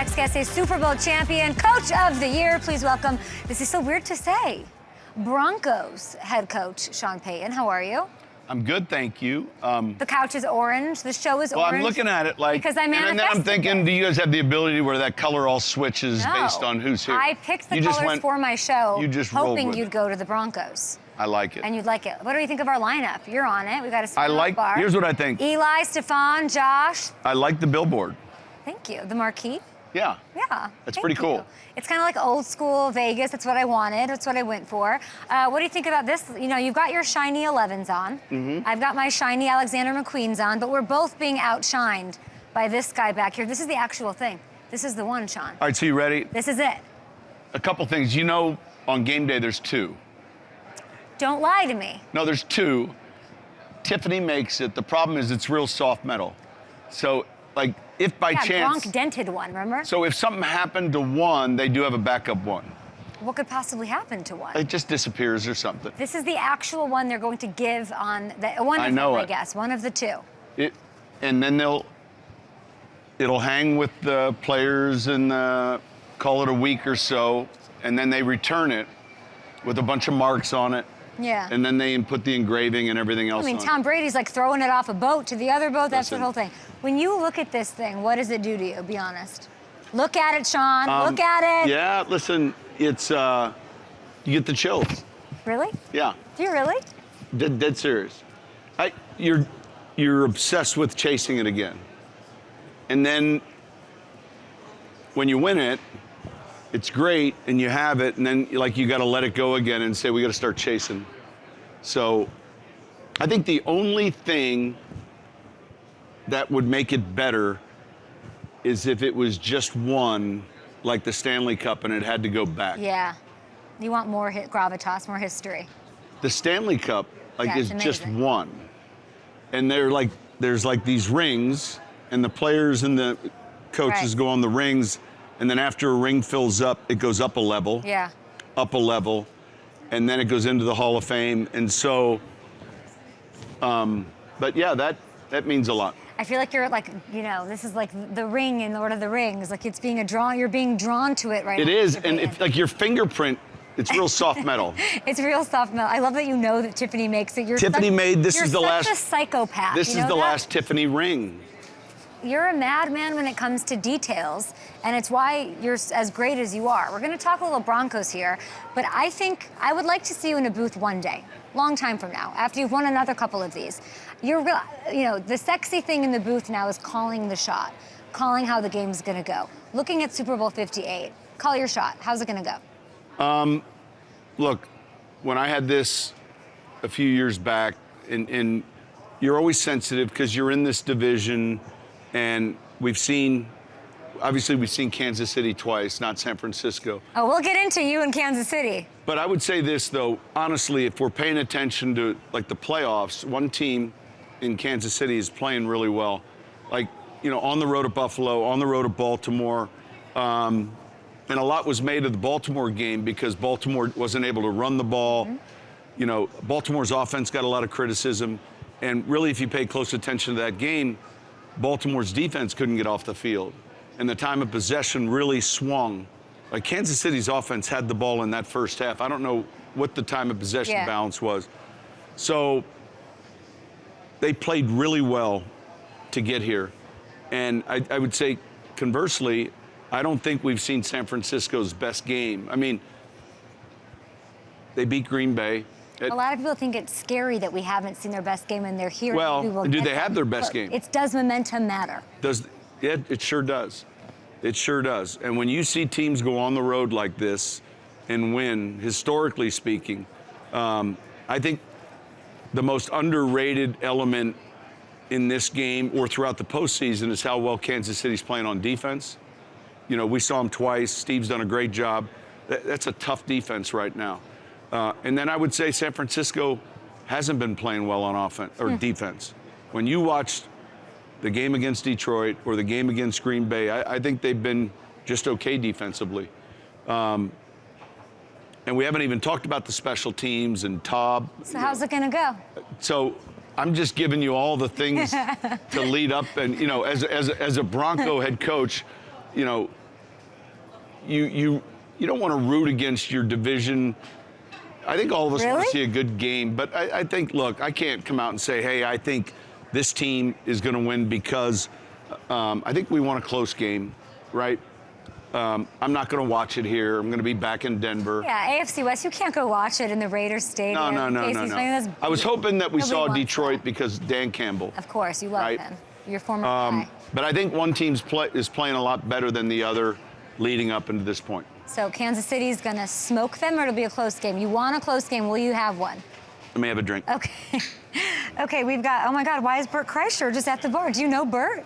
next guest, a Super Bowl champion, Coach of the Year. Please welcome, this is so weird to say, Broncos head coach, Sean Payton. How are you? I'm good, thank you. The couch is orange. The show is orange. Well, I'm looking at it like, because I manifested and then I'm thinking, do you guys have the ability where that color all switches based on who's here? I picked the colors for my show, hoping you'd go to the Broncos. I like it. And you'd like it. What do you think of our lineup? You're on it. We got a smart bar. Here's what I think. Eli, Stefan, Josh. I like the billboard. Thank you. The marquee. Yeah. Yeah. That's pretty cool. It's kind of like old school Vegas. That's what I wanted. That's what I went for. What do you think about this? You know, you've got your shiny 11s on. Mm-hmm. I've got my shiny Alexander McQueen's on, but we're both being outshined by this guy back here. This is the actual thing. This is the one, Sean. All right, so you ready? This is it. A couple things. You know, on game day, there's two. Don't lie to me. No, there's two. Tiffany makes it. The problem is it's real soft metal. So, like, if by chance... Gronk dented one, remember? So if something happened to one, they do have a backup one. What could possibly happen to one? It just disappears or something. This is the actual one they're going to give on the one of them, I guess, one of the two. And then it'll hang with the players and call it a week or so, and then they return it with a bunch of marks on it. Yeah. And then they put the engraving and everything else on it. I mean, Tom Brady's like throwing it off a boat to the other boat. That's the whole thing. When you look at this thing, what does it do to you? Be honest. Look at it, Sean. Look at it. Yeah, listen, it's, you get the chills. Really? Yeah. Do you really? Dead serious. You're obsessed with chasing it again. And then when you win it, it's great, and you have it, and then like you got to let it go again and say we got to start chasing. So, I think the only thing that would make it better is if it was just one, like the Stanley Cup, and it had to go back. Yeah, you want more gravitas, more history. The Stanley Cup, like, is just one, and there's like these rings, and the players and the coaches go on the rings. And then after a ring fills up, it goes up a level. Yeah. Up a level. And then it goes into the Hall of Fame. And so, but yeah, that means a lot. I feel like you're like, you know, this is like the ring in Lord of the Rings. Like it's being you're being drawn to it right now. It is, and it's like your fingerprint, it's real soft metal. It's real soft metal. I love that you know that Tiffany makes it. Tiffany made, this is the last. You're such a psychopath. This is the last Tiffany ring. You're a madman when it comes to details, and it's why you're as great as you are. We're going to talk a little Broncos here, but I think I would like to see you in a booth one day, long time from now, after you've won another couple of these. You know, the sexy thing in the booth now is calling the shot, calling how the game's going to go. Looking at Super Bowl 58, call your shot. How's it going to go? Look, when I had this a few years back, and you're always sensitive because you're in this division. And we've seen Kansas City twice, not San Francisco. Oh, we'll get into you in Kansas City. But I would say this, though, honestly, if we're paying attention to, like, the playoffs, one team in Kansas City is playing really well. Like, you know, on the road at Buffalo, on the road at Baltimore. And a lot was made of the Baltimore game because Baltimore wasn't able to run the ball. Mm-hmm. You know, Baltimore's offense got a lot of criticism. And really, if you pay close attention to that game, Baltimore's defense couldn't get off the field, and the time of possession really swung. Like Kansas City's offense had the ball in that first half. I don't know what the time of possession balance was. So they played really well to get here. And I would say, conversely, I don't think we've seen San Francisco's best game. I mean, they beat Green Bay. A lot of people think it's scary that we haven't seen their best game and they're here. Well, do they have their best game? Does momentum matter? It sure does. It sure does. And when you see teams go on the road like this and win, historically speaking, I think the most underrated element in this game or throughout the postseason is how well Kansas City's playing on defense. You know, we saw them twice. Steve's done a great job. That's a tough defense right now. And then I would say San Francisco hasn't been playing well on offense or defense. When you watched the game against Detroit or the game against Green Bay, I think they've been just okay defensively. And we haven't even talked about the special teams and Taub. So how's it going to go? So I'm just giving you all the things to lead up. And, you know, as a Bronco head coach, you know, you don't want to root against your division. I think all of us want to see a good game, but I think, look, I can't come out and say, hey, I think this team is going to win because I think we want a close game, right? I'm not going to watch it here. I'm going to be back in Denver. Yeah, AFC West, you can't go watch it in the Raiders Stadium. No. I was hoping that we saw Detroit because Dan Campbell. Of course, you love him. Your former guy. But I think one team is playing a lot better than the other leading up into this point. So Kansas City's going to smoke them, or it'll be a close game? You want a close game. Will you have one? Let me have a drink. Okay. Okay, we've got, oh my God, why is Bert Kreischer just at the bar? Do you know Bert?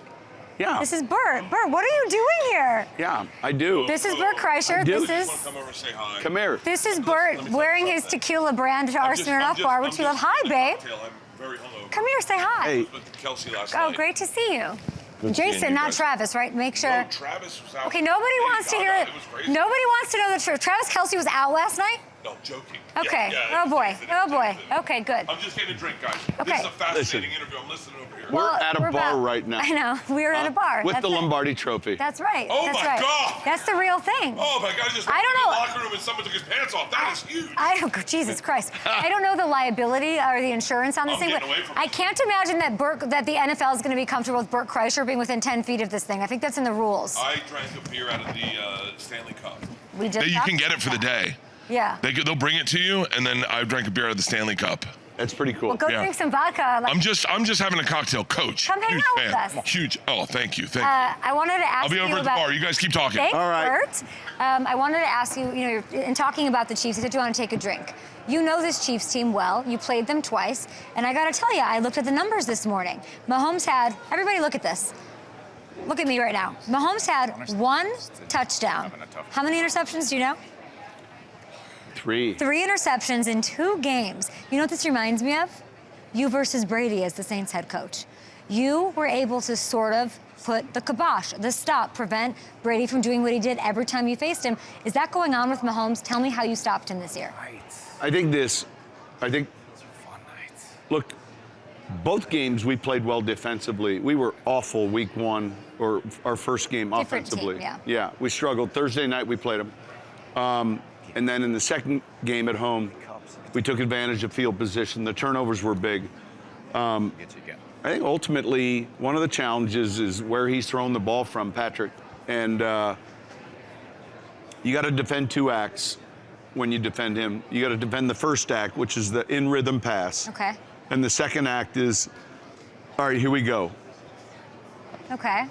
Yeah. This is Bert. Bert, what are you doing here? Yeah, I do. This is Bert Kreischer. This is. Come over and say hi. Come here. This is Bert wearing his tequila brand Arsenal Up bar, which we love. Hi, babe. I'm very hungover. Come here, say hi. Hey. With Kelsey last Oh, night. great to see you. Good seeing Jason, you not guys. Travis, right? Make sure. No, Travis was out. Okay, nobody wants to hear it. It was crazy. Nobody wants to know the truth. Travis Kelce was out last night? No, joking. Okay. Yeah, Oh, boy. it's Oh, boy. easy. Okay, good. I'm just getting a drink, guys. Okay. This is a fascinating interview. I'm listening over here. We're at a bar right now. I know. We're at a bar. With That's the it. Lombardi trophy. That's right. Oh, That's my right. God. That's the real thing. Oh, my God. I just I don't walked in know. the locker room and someone took his pants off. That is huge. I don't, Jesus Christ. I don't know the liability or the insurance on this I'm thing, but getting away from I it. can't imagine that the NFL is going to be comfortable with Bert Kreischer being within 10 feet of this thing. I think that's in the rules. I drank a beer out of the Stanley Cup. We just You talked can get it about for the that. day. Yeah. They'll bring it to you, and then I drank a beer out of the Stanley Cup. That's pretty cool. Well, go Yeah. drink some vodka. I'm just having a cocktail, Coach. Come hang Huge out with fan. us. Huge. Oh, thank you. Thank I wanted to ask I'll be you over at the about. bar. You guys keep talking. Thanks, All right. Bert. I wanted to ask you, you're, in talking about the Chiefs, you said you want to take a drink. You know this Chiefs team well. You played them twice. And I got to tell you, I looked at the numbers this morning. Mahomes had, everybody look at this. Look at me right now. Mahomes had 1 touchdown. How many interceptions do you know? 3. 3 interceptions in 2 games. You know what this reminds me of? You versus Brady as the Saints head coach. You were able to sort of put the kibosh, the stop, prevent Brady from doing what he did every time you faced him. Is that going on with Mahomes? Tell me how you stopped him this year. I think, look, both games we played well defensively. We were awful week 1, or our first game Different offensively. team, Yeah, we struggled. Thursday night we played them. And then in the second game at home, we took advantage of field position. The turnovers were big. I think ultimately one of the challenges is where he's thrown the ball from, Patrick. And you got to defend 2 acts when you defend him. You got to defend the first act, which is the in-rhythm pass. Okay. And the second act is, all right, here we go. Okay.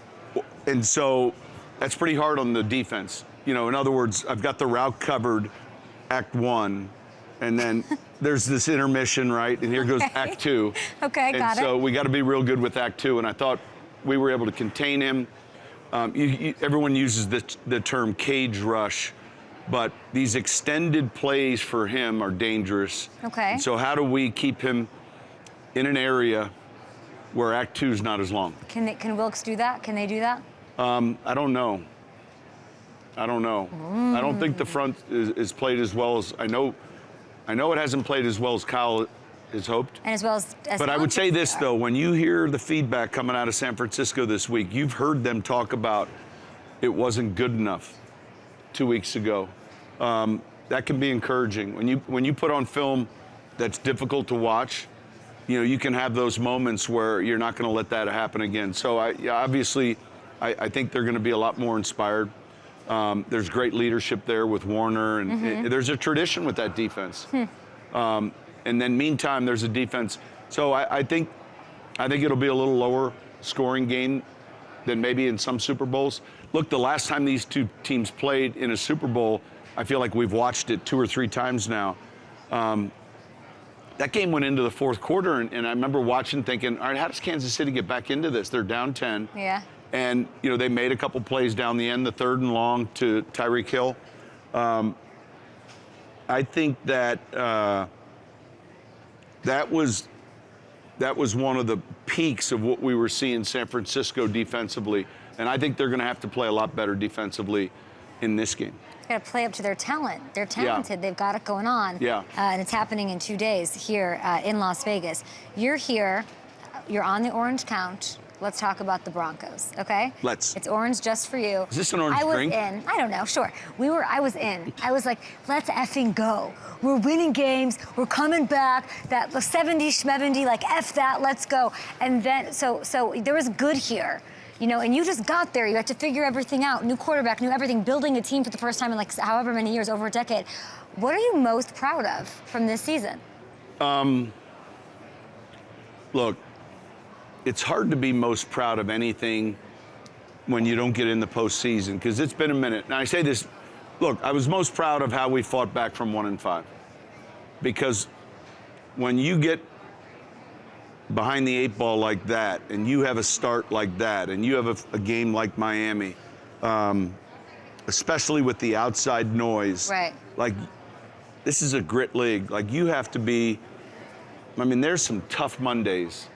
And so that's pretty hard on the defense. In other words, I've got the route covered, act 1, and then there's this intermission, right? And here goes act 2. Okay, got it. So we got to be real good with act 2, and I thought we were able to contain him. Everyone uses the term cage rush, but these extended plays for him are dangerous. Okay. And so how do we keep him in an area where act 2 is not as long? Can Wilkes do that? Can they do that? I don't know. I don't think the front is played as well as I know it hasn't played as well as Kyle has hoped. And as well as But I would say this, though, when you hear the feedback coming out of San Francisco this week, you've heard them talk about it wasn't good enough 2 weeks ago. That can be encouraging. When you put on film that's difficult to watch, you can have those moments where you're not going to let that happen again. So obviously, I think they're going to be a lot more inspired. There's great leadership there with Warner, and there's a tradition with that defense. And then meantime, there's a defense. So I think it'll be a little lower scoring game than maybe in some Super Bowls. Look, the last time these 2 teams played in a Super Bowl, I feel like we've watched it 2 or 3 times now. That game went into the 4th quarter, and I remember watching thinking, all right, how does Kansas City get back into this? They're down 10. Yeah. And, they made a couple plays down the end, the 3rd and long to Tyreek Hill. I think that that was one of the peaks of what we were seeing San Francisco defensively. And I think they're going to have to play a lot better defensively in this game. Got to play up to their talent. They're talented. Yeah. They've got it going on. Yeah. And it's happening in 2 days here in Las Vegas. You're here. You're on the Orange Couch. let's talk about the Broncos, okay? Let's. It's orange just for you. Is this an orange I was drink? in. I don't know, sure. I was in. I was like, let's effing go. We're winning games. We're coming back. That 70 schmevendy, like, F that, let's go. And then, so there was good here. You know, and you just got there. You had to figure everything out. New quarterback, new everything, building a team for the first time in like however many years, over a decade. What are you most proud of from this season? Look, it's hard to be most proud of anything when you don't get in the postseason, because it's been a minute. Now I say this, look, I was most proud of how we fought back from 1-5, because when you get behind the 8 ball like that, and you have a start like that, and you have a game like Miami, especially with the outside noise. Right. Like, this is a grit league. Like, you have to be, I mean, there's some tough Mondays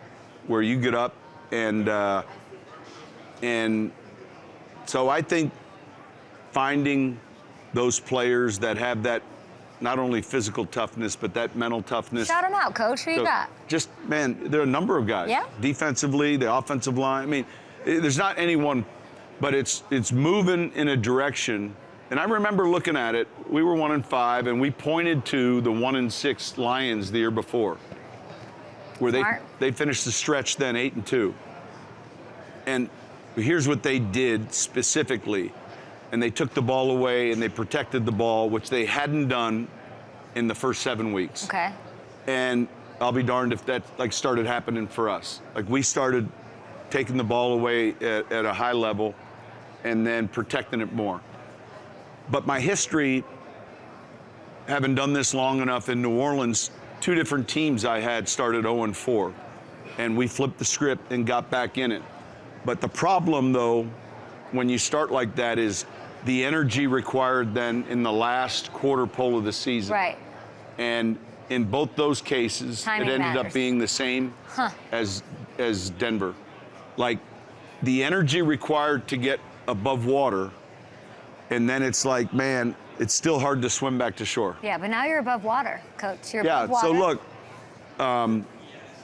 where you get up and so I think finding those players that have that not only physical toughness, but that mental toughness. Shout them out, Coach. Who you got? Just, man, there are a number of guys. Yeah. Defensively, the offensive line. I mean, there's not any one, but it's moving in a direction. And I remember looking at it. We were 1-5, and we pointed to the 1-6 Lions the year before, where they finished the stretch then 8-2. And here's what they did specifically. And they took the ball away and they protected the ball, which they hadn't done in the first 7 weeks. Okay. And I'll be darned if that like started happening for us. Like, we started taking the ball away at a high level and then protecting it more. But my history, having done this long enough in New Orleans, 2 different teams I had started 0-4, and we flipped the script and got back in it. But the problem, though, when you start like that is the energy required then in the last quarter pole of the season. Right. And in both those cases, Timing it ended matters. up being the same as Denver. Like, the energy required to get above water, and then it's like, man, it's still hard to swim back to shore. Yeah, but now you're above water, Coach. You're above water. So look,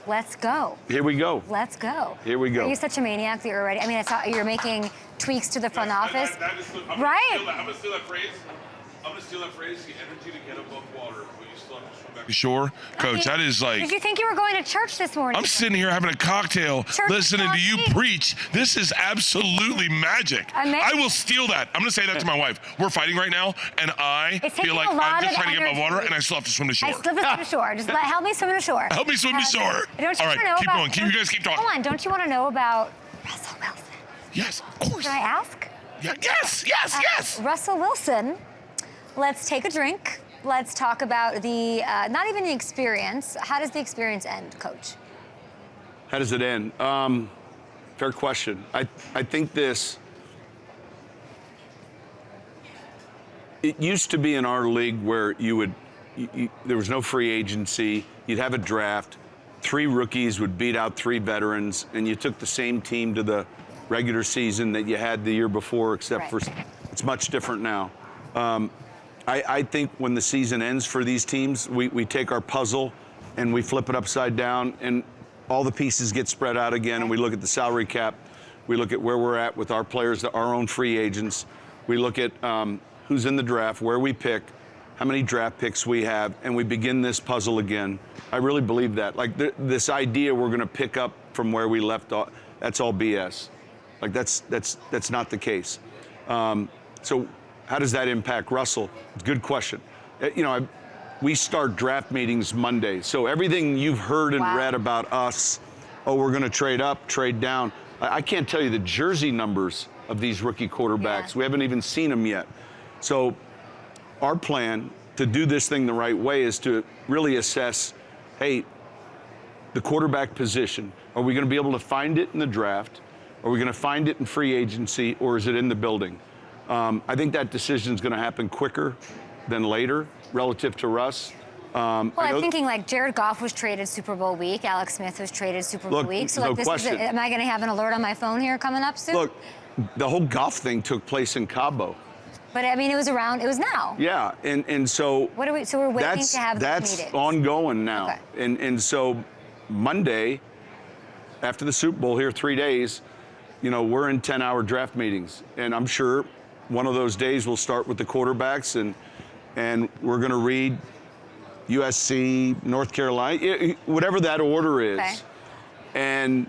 let's go. here we go. Let's go. Here we go. Are you such a maniac that you're already? I mean, I saw you're making tweaks to the front office. I'm Right. gonna steal that phrase. I'm gonna steal that phrase. The energy to get above water, but you still have to swim back. Sure, Coach. That is like. Did you think you were going to church this morning? I'm sitting here having a cocktail, Church listening to you coffee. preach. This is absolutely magic. Amazing. I will steal that. I'm going to say that to my wife. We're fighting right now, and I It's feel taking like a lot I'm just of trying to get above energy. water, and I still have to swim to shore. I slipped to the shore. Just help me swim to shore. Help me swim to shore. Don't you All want right, to know keep about, going. You guys keep talking. Hold on. Don't you want to know about Russell Wilson? Yes, of course. Should I ask? Yeah, yes. Russell Wilson, let's take a drink. Let's talk about the, not even the experience. How does the experience end, Coach? How does it end? Fair question. I think this, it used to be in our league where there was no free agency. You'd have a draft. 3 rookies would beat out 3 veterans, and you took the same team to the regular season that you had the year before, except for it's much different now. I think when the season ends for these teams, we take our puzzle and we flip it upside down, and all the pieces get spread out again, and we look at the salary cap. We look at where we're at with our players, our own free agents. We look at who's in the draft, where we pick, how many draft picks we have, and we begin this puzzle again. I really believe that. Like, this idea we're going to pick up from where we left off, that's all BS. Like, that's not the case. So how does that impact Russell? It's a good question. You know, we start draft meetings Monday. So everything you've heard and read about us, we're going to trade up, trade down. I can't tell you the jersey numbers of these rookie quarterbacks. Yeah. We haven't even seen them yet. So our plan to do this thing the right way is to really assess, hey, the quarterback position. Are we going to be able to find it in the draft? Are we going to find it in free agency, or is it in the building? I think that decision is going to happen quicker than later relative to Russ. Well, I'm thinking like Jared Goff was traded Super Bowl week. Alex Smith was traded Super Bowl week. So like, am I going to have an alert on my phone here coming up soon? Look, the whole Goff thing took place in Cabo. But I mean, it was now. Yeah, and so What are we? So we're waiting to have this meeting. That's ongoing now, Okay. and so Monday, after the Super Bowl here, 3 days, we're in 10-hour draft meetings. And I'm sure one of those days we'll start with the quarterbacks, and we're going to read USC, North Carolina, whatever that order is. Okay. And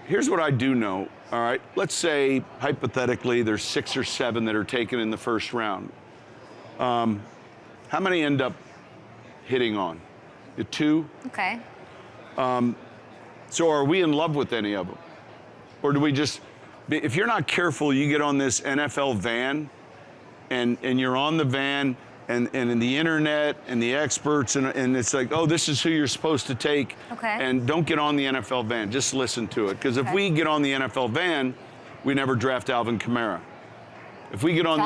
here's what I do know, all right? Let's say, hypothetically, there's 6 or 7 that are taken in the first round. How many end up hitting on? 2? Okay. So are we in love with any of them? Or do we just, if you're not careful, you get on this NFL van, and you're on the van, and in the internet and the experts, and it's like, oh, this is who you're supposed to take. Okay. And don't get on the NFL van, just listen to it. Because if we get on the NFL van, we never draft Alvin Kamara. If we get on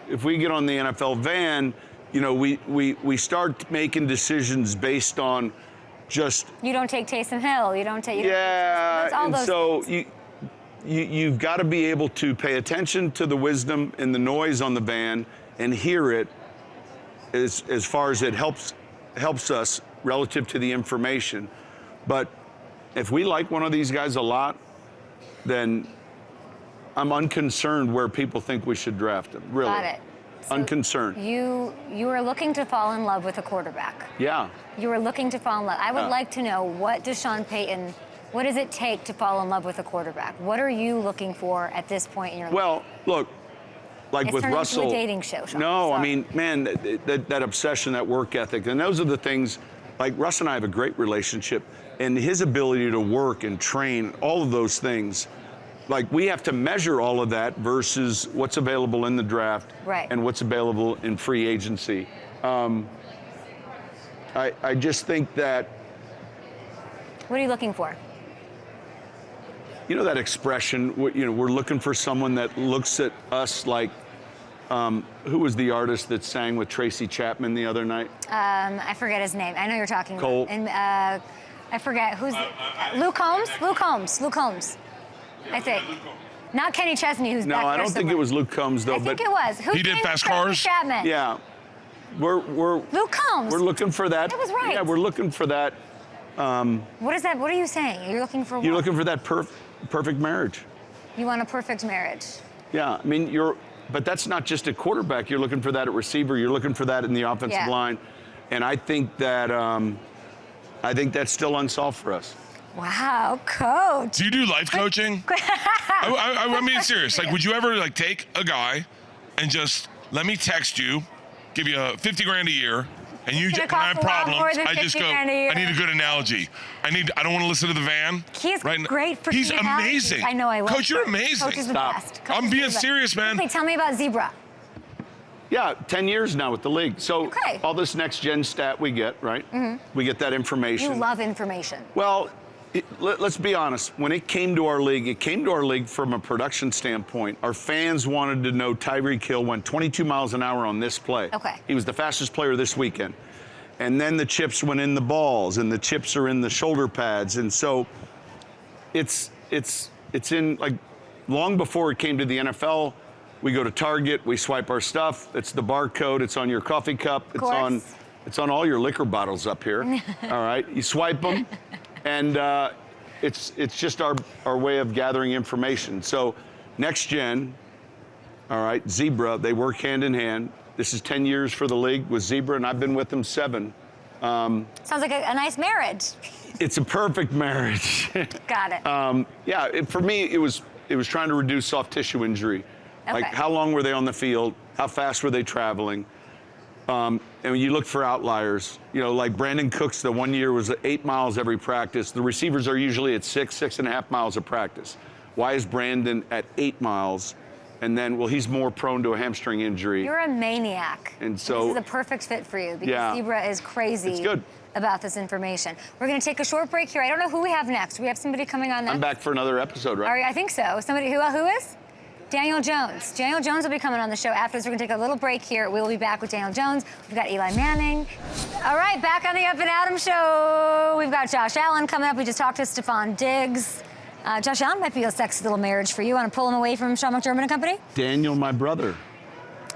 If we get on the NFL van, we start making decisions based on just. You don't take Taysom Hill. You don't take. You've got to be able to pay attention to the wisdom and the noise on the van and hear it as far as it helps us relative to the information. But if we like one of these guys a lot, then I'm unconcerned where people think we should draft him. Really. Got it. So unconcerned. You are looking to fall in love with a quarterback. Yeah. You are looking to fall in love. I would like to know, what does Sean Payton, what does it take to fall in love with a quarterback? What are you looking for at this point in your life? Well, look, like with Russell. It's a dating show, Sean. No, Sorry. I mean, man, that obsession, that work ethic, and those are the things. Like Russ and I have a great relationship, and his ability to work and train, all of those things. Like, we have to measure all of that versus what's available in the draft and what's available in free agency. I just think that. What are you looking for? You know that expression, we're looking for someone that looks at us like, who was the artist that sang with Tracy Chapman the other night? I forget his name. I know you're talking Cole. about. And I forget who's. Luke Combs? Luke Combs. Luke Combs. I think. Not Kenny Chesney, who's back there. No, I don't think it was Luke Combs, though. I think it was. He did Fast Cars? Chapman? Yeah. We're Luke Combs. We're looking for that. That was right. Yeah, we're looking for that. What is that? What are you saying? You're looking for what? You're looking for that perfect marriage. You want a perfect marriage. Yeah, I mean, but that's not just a quarterback. You're looking for that at receiver. You're looking for that in the offensive line. And I think that's still unsolved for us. Wow, coach. Do you do life coaching? I mean, serious. Like, would you ever take a guy and just let me text you, give you $50,000 a year, and you when I have problems, I just go, I need a good analogy. I don't want to listen to the van. He's great for He's amazing. I know I will. Coach, you're amazing. Coach is the best. I'm being serious, man. Wait, tell me about Zebra. Yeah, 10 years now with the league. So all this next gen stat we get, right? Mm-hmm. We get that information. You love information. Well, let's be honest. When it came to our league from a production standpoint. Our fans wanted to know Tyreek Hill went 22 miles an hour on this play. Okay. He was the fastest player this weekend. And then the chips went in the balls, and the chips are in the shoulder pads. And so it's in, long before it came to the NFL, we go to Target, we swipe our stuff. It's the barcode. It's on your coffee cup. It's on all your liquor bottles up here. All right. You swipe them. And it's just our way of gathering information. So next gen, all right, Zebra, they work hand in hand. This is 10 years for the league with Zebra, and I've been with them 7. Sounds like a nice marriage. It's a perfect marriage. Got it. For me, it was trying to reduce soft tissue injury. Okay. Like, how long were they on the field? How fast were they traveling? And when you look for outliers, like Brandon Cooks, the 1 year was 8 miles every practice. The receivers are usually at 6.5 miles of practice. Why is Brandon at 8 miles? And then, he's more prone to a hamstring injury. You're a maniac. And so this is a perfect fit for you because Zebra is crazy about this information. We're going to take a short break here. I don't know who we have next. We have somebody coming on next. I'm back for another episode, right? I think so. Somebody who is? Daniel Jones. Daniel Jones will be coming on the show after this. We're going to take a little break here. We will be back with Daniel Jones. We've got Eli Manning. All right, back on the Up and Adam show. We've got Josh Allen coming up. We just talked to Stephon Diggs. Josh Allen might be a sexy little marriage for you. Want to pull him away from Sean McDermott and company? Daniel, my brother.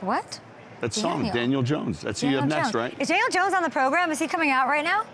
What? That song, Daniel Jones. That's who you have next, right? Is Daniel Jones on the program? Is he coming out right now?